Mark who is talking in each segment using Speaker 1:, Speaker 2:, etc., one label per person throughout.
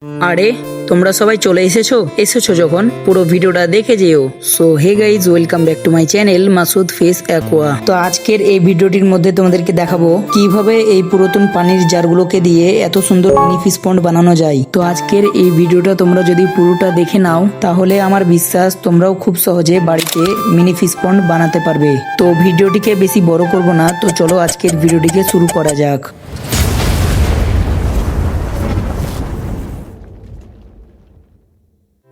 Speaker 1: আরে তোমরা সবাই চলে এসেছো যখন পুরো ভিডিওটা দেখে যেও। So hey guys, welcome back to my channel Masud fish aqua. তো আজকের এই ভিডিওটির মধ্যে তোমাদেরকে দেখাবো কিভাবে এই পুরাতন পানির জারগুলোকে দিয়ে এত সুন্দর মিনি ফিশ পন্ড বানানো যায়। তো আজকের এই ভিডিওটা তোমরা যদি পুরোটা দেখে নাও তাহলে আমার বিশ্বাস তোমরাও খুব সহজে বাড়িতে মিনি ফিশ পন্ড বানাতে পারবে। তো ভিডিওটিকে বেশি বড় করব না, তো চলো আজকের ভিডিওটিকে শুরু করা যাক।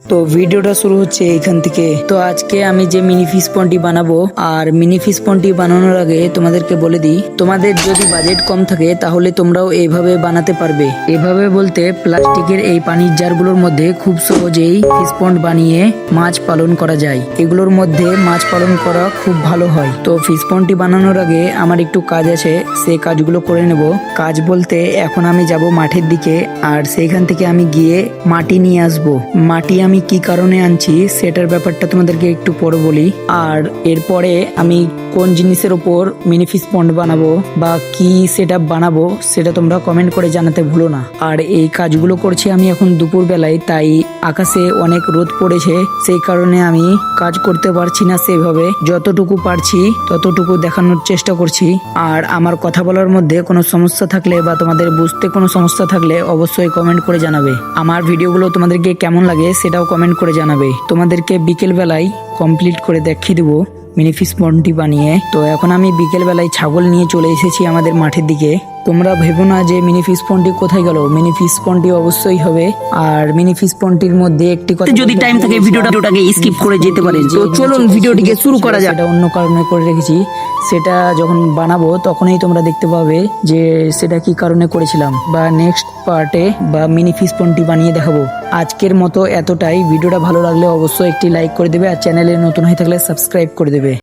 Speaker 1: তো ভিডিওটা শুরু হচ্ছে এখান থেকে। তো আজকে আমি যে মিনি ফিশ পন্ডটি বানাবো, আর মিনি ফিশ পন্ডটি বানানোর আগে তোমাদেরকে বলে দিই, তোমাদের যদি বাজেট কম থাকে তাহলে তোমরাও এইভাবে বানাতে পারবে। এভাবে বলতে প্লাস্টিকের এই পানির জারগুলোর মধ্যে খুব সহজেই ফিশ পন্ড বানিয়ে মাছ পালন করা যায়। এগুলোর মধ্যে মাছ পালন করা খুব ভালো হয়। তো ফিশ পন্ডটি বানানোর আগে আমার একটু কাজ আছে, সেই কাজগুলো করে নেব। কাজ বলতে এখন আমি যাব মাঠের দিকে, আর সেইখান থেকে আমি গিয়ে মাটি নিয়ে আসবো। মাটি আমি কি কারণে আনছি সেটার ব্যাপারটা তোমাদেরকে একটু পরে বলি। আর এরপরে আমি কোন জিনিসের ওপর মিনি ফিশ পন্ড বানাবো বা কি সেটা বানাবো সেটা তোমরা কমেন্ট করে জানাতে ভুলো না। আর এই কাজগুলো করছি আমি এখন দুপুর বেলায়, তাই আকাশে অনেক রোদ পড়েছে, সেই কারণে আমি কাজ করতে পারছি না সেভাবে। যতটুকু পারছি ততটুকু দেখানোর চেষ্টা করছি। আর আমার কথা বলার মধ্যে কোনো সমস্যা থাকলে বা তোমাদের বুঝতে কোনো সমস্যা থাকলে অবশ্যই কমেন্ট করে জানাবে। আমার ভিডিওগুলো তোমাদেরকে কেমন লাগে সেটাও কমেন্ট করে জানাবে। তোমাদেরকে বিকেল বেলায় কমপ্লিট করে দেখিয়ে দেবো মিনি ফিশ পন্ডটি বানিয়ে। তো এখন আমি বিকেল বেলায় ছাগল নিয়ে চলে এসেছি আমাদের মাঠের দিকে। তোমরা ভেবো না যে মিনি ফিশ পন্ডটি কোথায় গেল, মিনি ফিশ পন্ডটি অবশ্যই হবে। আর মিনি ফিশ পন্ডটির মধ্যে একটি কথা, যদি টাইম থাকে ভিডিওটাকে স্কিপ করে যেতে পারেন। তো চলুন ভিডিওটিকে শুরু করা যাক। সেটা অন্য কারণে করে রেখেছি, সেটা যখন বানাবো তখনই তোমরা দেখতে পাবে যে সেটা কি কারণে করেছিলাম, বা নেক্সট পার্টে বা মিনি ফিশ পন্ডটি বানিয়ে দেখাবো। আজকের মতো এতটাই। ভিডিওটা ভালো লাগলে অবশ্যই একটি লাইক করে দেবে, আর চ্যানেলে নতুন হয়ে থাকলে সাবস্ক্রাইব করে দেবে।